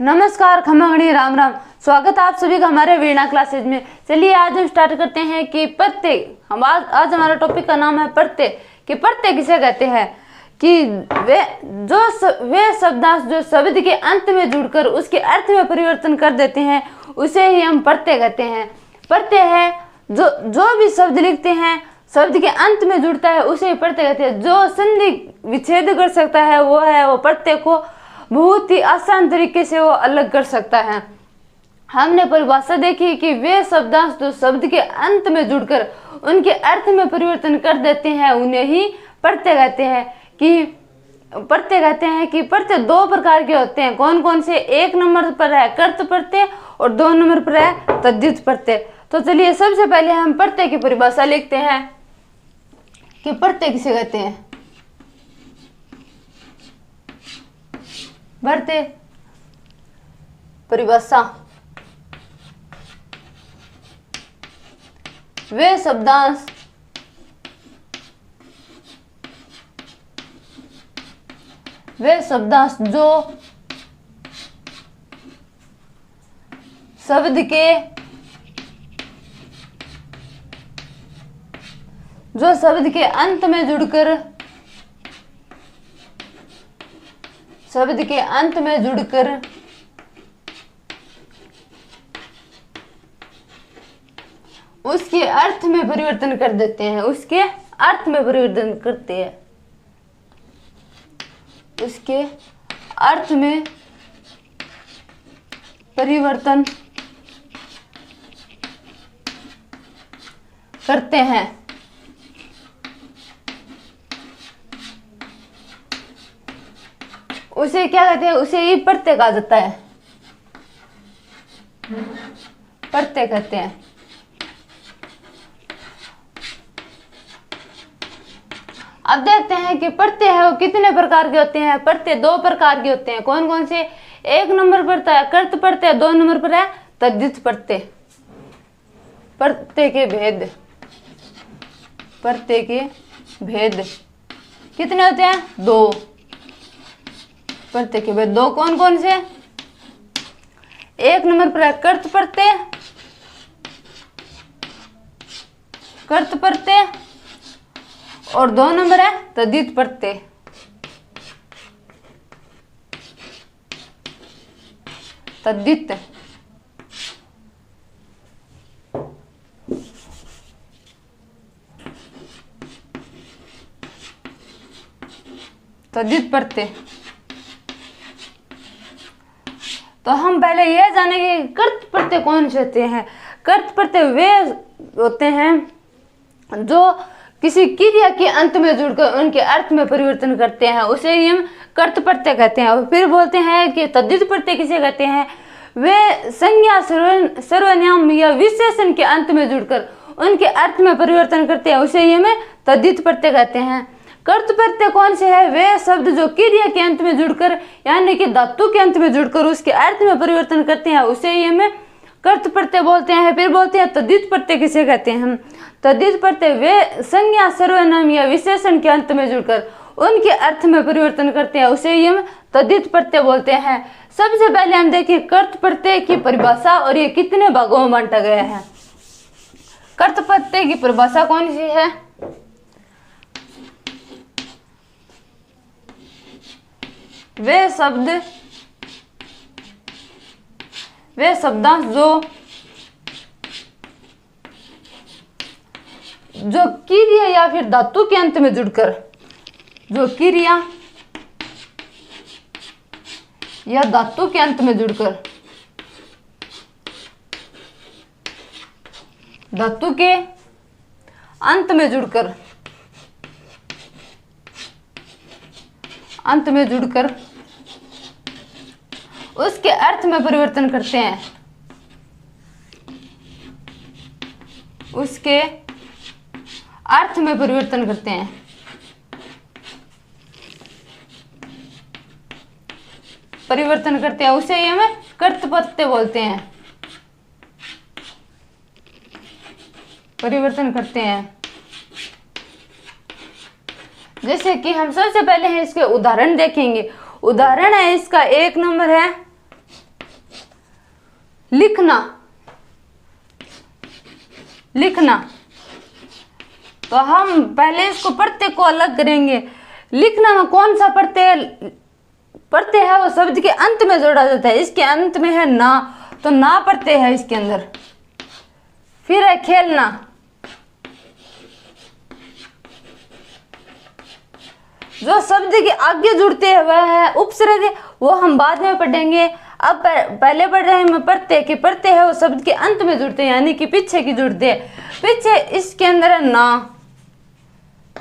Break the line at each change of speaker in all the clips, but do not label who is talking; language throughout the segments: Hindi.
नमस्कार, खमागणी, राम राम। स्वागत है आप सभी का हमारे वीणा क्लासेज में। चलिए आज हम स्टार्ट करते हैं कि प्रत्यय। हम आज हमारा टॉपिक का नाम है प्रत्यय। कि प्रत्यय किसे कहते हैं? कि वे शब्दांश जो शब्द के अंत में जुड़कर उसके अर्थ में परिवर्तन कर देते हैं उसे ही हम प्रत्यय कहते हैं। प्रत्यय है जो भी शब्द लिखते हैं शब्द के अंत में जुड़ता है उसे ही प्रत्यय कहते हैं। जो संधि विच्छेद कर सकता है वो प्रत्यय को बहुत ही आसान तरीके से वो अलग कर सकता है। हमने परिभाषा देखी कि वे शब्दांश जो शब्द के अंत में जुड़कर उनके अर्थ में परिवर्तन कर देते हैं उन्हें ही प्रत्यय कहते हैं। कि प्रत्यय दो प्रकार के होते हैं। कौन कौन से? एक नंबर पर है कर्त प्रत्यय और 2 नंबर पर है तद्धित प्रत्यय। तो चलिए सबसे पहले हम प्रत्यय की परिभाषा लिखते हैं कि प्रत्यय किसे कहते हैं। प्रत्यय परिभाषा वे शब्दांश जो शब्द के अंत में जुड़कर उसके अर्थ में परिवर्तन कर देते हैं। उसके अर्थ में परिवर्तन करते हैं। उसके अर्थ में परिवर्तन करते हैं। उसे क्या कहते हैं? उसे ही प्रत्यय कहा जाता है। प्रत्यय कहते हैं। अब देखते हैं कि प्रत्यय है वो कितने प्रकार के होते हैं। प्रत्यय 2 प्रकार के होते हैं। कौन कौन से? एक नंबर पर है कर्त प्रत्यय, 2 नंबर पर है तद्धित प्रत्यय। प्रत्यय के भेद कितने होते हैं? 2। प्रत्यय के भेद 2 कौन कौन से? एक नंबर पर है कर्त प्रत्यय और 2 नंबर है तद्धित प्रत्यय। तद्धित प्रत्यय। तो हम पहले यह जानेंगे कि कर्त प्रत्यय कौन से होते हैं। कर्त प्रत्यय वे होते हैं जो किसी क्रिया के अंत में जुड़कर उनके अर्थ में परिवर्तन करते हैं, उसे ही हम कर्त प्रत्यय कहते हैं। और फिर बोलते हैं कि तद्धित प्रत्यय किसे कहते हैं? वे संज्ञा, सर्वनाम या विशेषण के अंत में जुड़कर उनके अर्थ में परिवर्तन करते हैं, उसे ही हमें तद्धित प्रत्यय कहते हैं। कर्त प्रत्यय कौन से है? वे शब्द जो क्रिया के अंत में जुड़कर यानी कि धातु के अंत में जुड़कर उसके अर्थ में परिवर्तन करते हैं, उसे ही हमें कर्त प्रत्यय बोलते हैं। फिर बोलते हैं तद्धित प्रत्यय किसे कहते हैं हम? तद्धित प्रत्यय वे संज्ञा, सर्वनाम या विशेषण के अंत में जुड़कर उनके अर्थ में परिवर्तन करते हैं, उसे ही हम तद्धित प्रत्यय बोलते हैं। सबसे पहले हम देखें कर्त प्रत्यय की परिभाषा और ये कितने भागों में बांटा गया है। कर्त प्रत्यय की परिभाषा कौन सी है? वे शब्दांश जो क्रिया या फिर धातु के अंत में जुड़कर धातु के अंत में जुड़कर उसके अर्थ में परिवर्तन करते हैं। उसके अर्थ में परिवर्तन करते हैं। उसे ही हमें कर्त प्रत्यय बोलते हैं। परिवर्तन करते हैं। जैसे कि हम सबसे पहले हैं इसके उदाहरण देखेंगे। उदाहरण है इसका, एक नंबर है लिखना, लिखना। तो हम पहले इसको प्रत्यय को अलग करेंगे। लिखना में कौन सा प्रत्यय प्रत्यय है वो शब्द के अंत में जोड़ा जाता है। इसके अंत में है ना, तो ना प्रत्यय है इसके अंदर। फिर है खेलना, जो शब्द के आगे जुड़ते हैं वह है उपसर्ग, वो हम बाद में पढ़ेंगे। अब पहले पढ़ रहे हैं हम प्रत्यय के। प्रत्यय है वो शब्द के अंत में जुड़ते हैं, यानी कि पीछे की जुड़ते हैं। पीछे इसके अंदर है ना,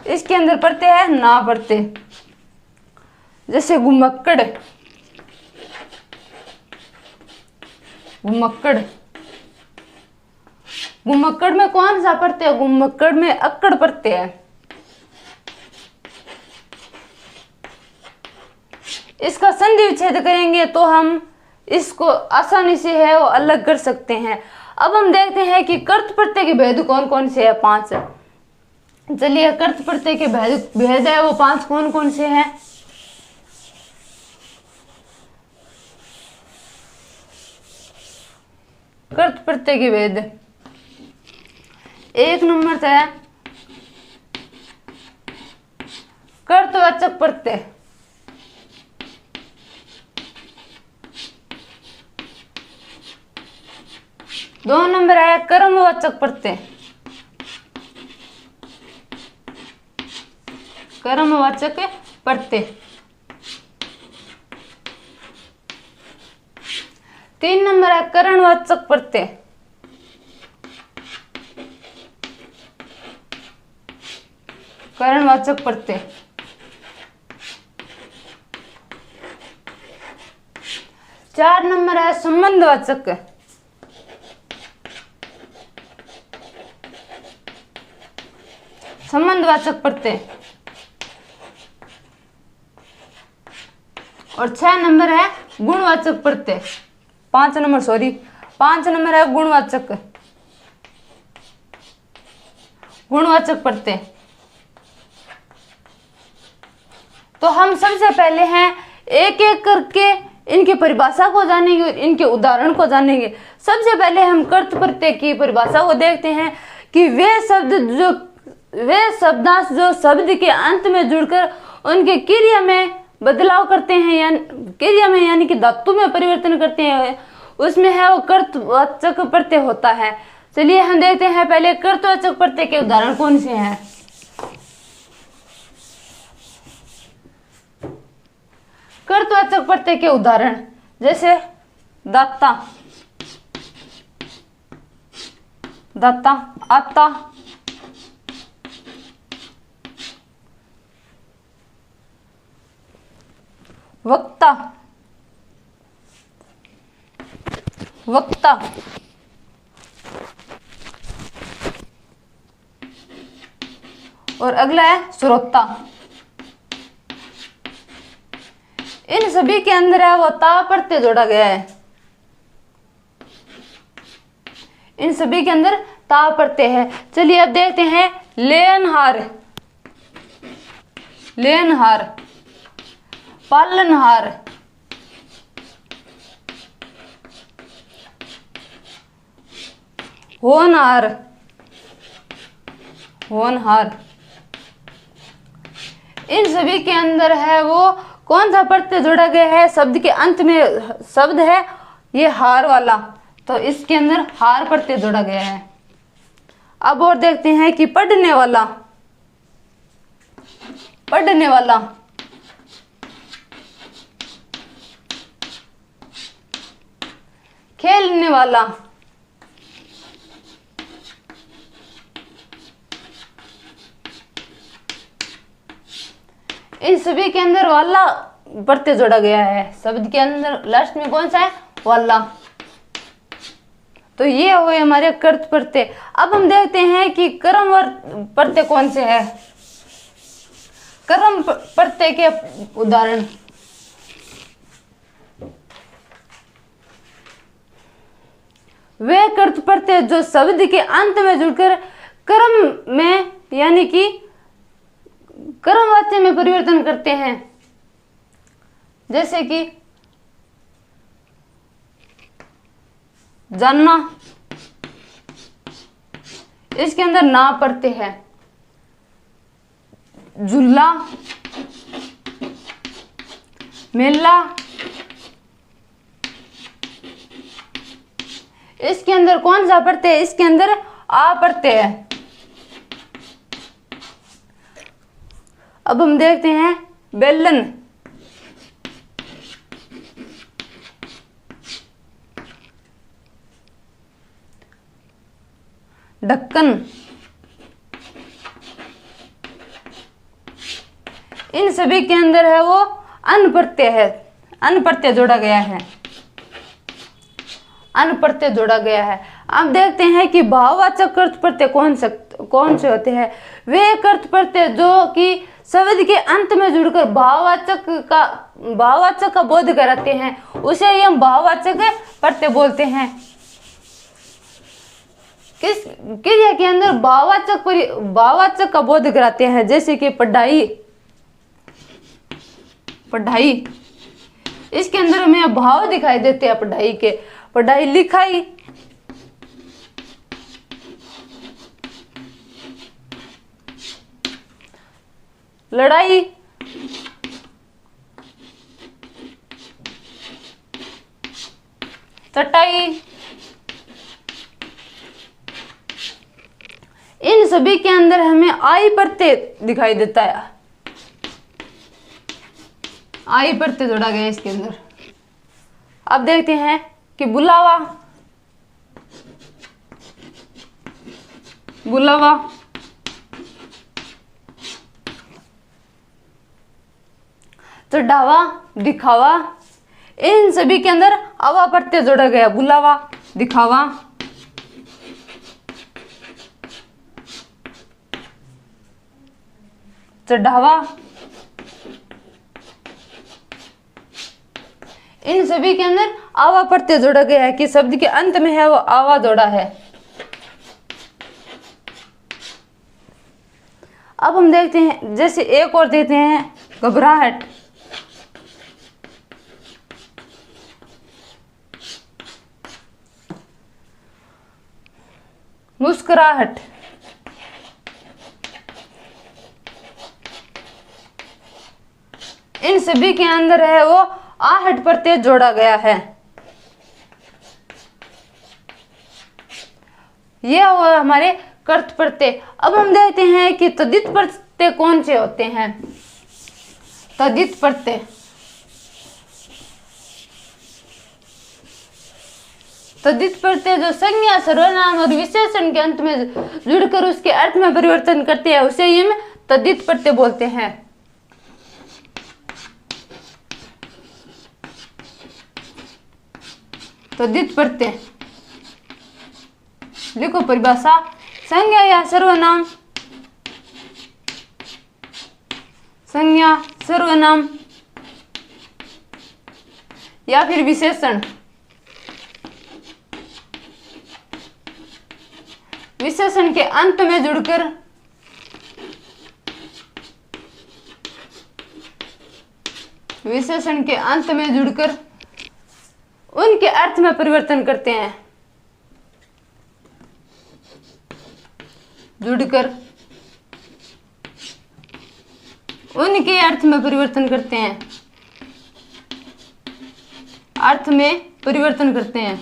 इसके अंदर प्रत्यय है ना प्रत्यय। जैसे घुमक्कड़, घुमक्कड़, घुमक्कड़ में कौन सा प्रत्यय है? घुमक्कड़ में अक्कड़ प्रत्यय है। इसका संधि विच्छेद करेंगे तो हम इसको आसानी से है वो अलग कर सकते हैं। अब हम देखते हैं कि कर्त प्रत्यय के भेद कौन कौन से है। 5। चलिए कर्त प्रत्यय के भेद है वो 5 कौन कौन से हैं। कर्त प्रत्यय के भेद, 1 नंबर है कर्तवाचक प्रत्यय। 2 नंबर है कर्मवाचक प्रत्यय, कर्मवाचक प्रत्यय। 3 नंबर है करणवाचक प्रत्यय, करणवाचक प्रत्यय। 4 नंबर है संबंधवाचक, संबंधवाचक प्रत्यय। और 6 नंबर है गुणवाचक प्रत्यय। 5 नंबर है गुणवाचक, गुणवाचक प्रत्यय। तो हम सबसे पहले हैं एक एक करके इनकी परिभाषा को जानेंगे और इनके उदाहरण को जानेंगे। सबसे पहले हम कर्त प्रत्यय की परिभाषा को देखते हैं कि वे शब्दांश जो शब्द के अंत में जुड़कर उनके क्रिया में बदलाव करते हैं, या क्रिया में यानी कि धातु में परिवर्तन करते हैं, उसमें है वो कर्तवाचक प्रत्यय होता है। चलिए हम देखते हैं पहले कर्तवाचक प्रत्यय के उदाहरण कौन से हैं। कर्तवाचक प्रत्यय के उदाहरण जैसे दाता, दाता, आता, वक्ता, वक्ता, और अगला है श्रोता। इन सभी के अंदर है वो ता प्रत्यय जोड़ा गया है। इन सभी के अंदर ता प्रत्यय है। चलिए अब देखते हैं लेनहार, लेनहार, पालनहार, होनहार, होनहार। इन सभी के अंदर है वो कौन सा प्रत्यय जोड़ा गया है? शब्द के अंत में शब्द है ये हार वाला, तो इसके अंदर हार प्रत्यय जोड़ा गया है। अब और देखते हैं कि पढ़ने वाला, पढ़ने वाला, खेलने वाला, इन सभी के अंदर वाला प्रत्यय जोड़ा गया है। शब्द के अंदर लास्ट में कौन सा है? वाला। तो ये हुए हमारे कर्त प्रत्यय। अब हम देखते हैं कि कर्म प्रत्यय कौन से है। कर्म प्रत्यय के उदाहरण वे कर्त प्रत्यय जो शब्द के अंत में जुड़कर कर्म में यानी कि कर्मवाच्य में परिवर्तन करते हैं। जैसे कि जानना, इसके अंदर ना पढ़ते हैं। झूला, मेला, इसके अंदर कौन सा पढ़ते हैं? इसके अंदर आ पढ़ते हैं। अब हम देखते हैं बेलन, ढक्कन, इन सभी के अंदर है वो अन प्रत्यय है, अन प्रत्यय जोड़ा गया है, अन प्रत्यय जोड़ा गया है। अब देखते हैं कि भाववाचक कर्त प्रत्यय कौन से होते हैं। वे कर्त प्रत्यय जो कि शब्द के अंत में जुड़कर भाववाचक का बोध कराते हैं, उसे ही हम भाववाचक प्रत्यय बोलते हैं। किस क्रिया के अंदर भाववाचक का बोध कराते हैं, जैसे कि पढ़ाई, पढ़ाई, इसके अंदर हमें भाव दिखाई देते हैं पढ़ाई के। पढ़ाई, लिखाई, लड़ाई, चटाई, इन सभी के अंदर हमें आई प्रत्यय दिखाई देता है, आई प्रत्यय जोड़ा गया इसके अंदर। अब देखते हैं कि बुलावा, बुलावा, चढ़ावा, दिखावा, इन सभी के अंदर आवा प्रत्यय जोड़ा गया। बुलावा, दिखावा, चढ़ावा, इन सभी के अंदर आवा प्रत्यय जोड़ा गया है कि शब्द के अंत में है वो आवा जोड़ा है। अब हम देखते हैं, जैसे एक और देते हैं घबराहट, मुस्कुराहट, इन सभी के अंदर है वो आहट प्रत्यय जोड़ा गया है। यह हुआ हमारे कर्त प्रत्यय। अब हम देखते हैं कि तद्धित प्रत्यय कौन से होते हैं। तद्धित प्रत्यय, तद्धित प्रत्यय जो संज्ञा, सर्वनाम और विशेषण के अंत में जुड़कर उसके अर्थ में परिवर्तन करते हैं, उसे हम तद्धित प्रत्यय बोलते हैं। तद्धित प्रत्यय, लिखो परिभाषा। संज्ञा या सर्वनाम, संज्ञा, सर्वनाम या फिर विशेषण, विशेषण के अंत में जुड़कर विशेषण के अंत में जुड़कर उनके अर्थ में परिवर्तन करते हैं। जुड़कर उनके अर्थ में परिवर्तन करते हैं, अर्थ में परिवर्तन करते हैं।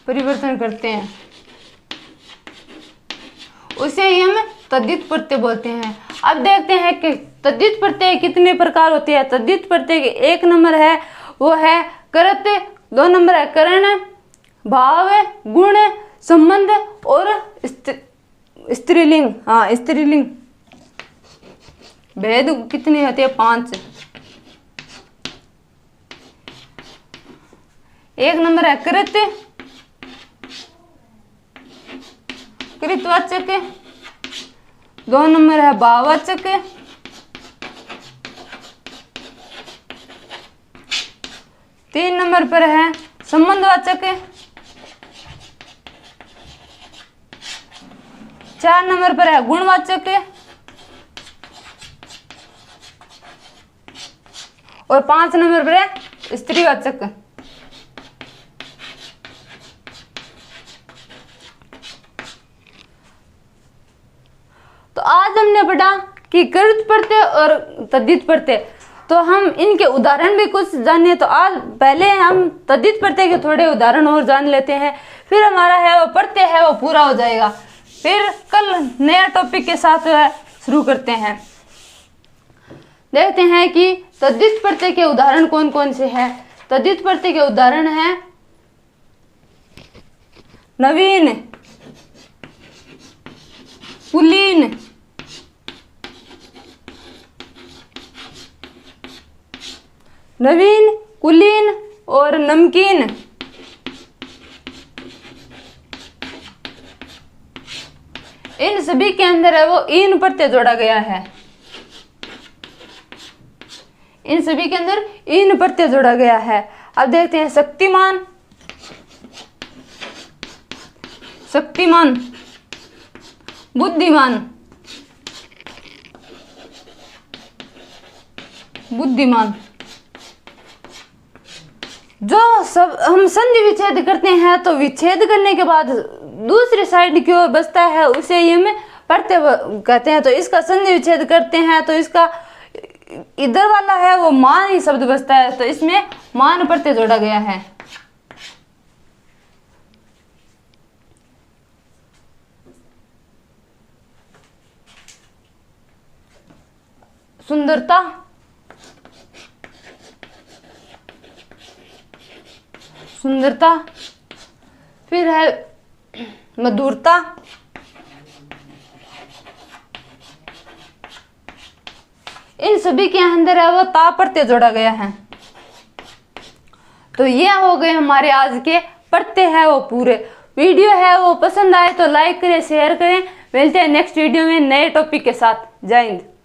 परिवर्तन करते हैं, उसे ही हम तद्धित प्रत्यय बोलते हैं। अब देखते हैं कि तद्धित प्रत्यय कितने प्रकार होते हैं। तद्धित प्रत्यय के 1 नंबर है वो है करत, 2 नंबर है करण, भाव, गुण, संबंध और स्त्रीलिंग। हाँ, स्त्रीलिंग। भेद कितने होते हैं? 5। 1 नंबर है कृत, कृतवाचक। 2 नंबर है भाववाचक। 3 नंबर पर है संबंधवाचक। 4 नंबर पर है गुणवाचक और 5 नंबर पर है स्त्रीवाचक। तो आज हमने पढ़ा कि कृत प्रत्यय और तद्धित प्रत्यय, तो हम इनके उदाहरण भी कुछ जाने। तो आज पहले हम तद्धित प्रत्यय के थोड़े उदाहरण और जान लेते हैं, फिर हमारा है वो प्रत्यय है वो पूरा हो जाएगा। फिर कल नया टॉपिक के साथ शुरू करते हैं। देखते हैं कि तद्धित प्रत्यय के उदाहरण कौन कौन से हैं। तद्धित प्रत्यय के उदाहरण हैं नवीन, कुलीन, नवीन, कुलीन और नमकीन। इन सभी के अंदर है वो ईन प्रत्यय जोड़ा गया है। इन सभी के अंदर ईन प्रत्यय जोड़ा गया है। अब देखते हैं शक्तिमान, शक्तिमान, बुद्धिमान, बुद्धिमान। जो सब हम संधि विच्छेद करते हैं तो विच्छेद करने के बाद दूसरी साइड की ओर बचता है उसे ये में प्रत्यय कहते हैं। तो इसका संधि विच्छेद करते हैं तो इसका इधर वाला है वो मान ही शब्द बचता है, तो इसमें मान प्रत्यय जोड़ा गया है। सुंदरता, सुंदरता। फिर है मधुरता, इन सभी के अंदर है वो ता प्रत्यय जोड़ा गया है। तो ये हो गए हमारे आज के प्रत्यय है वो पूरे। वीडियो है वो पसंद आए तो लाइक करें, शेयर करें। मिलते हैं नेक्स्ट वीडियो में नए टॉपिक के साथ। जय हिंद।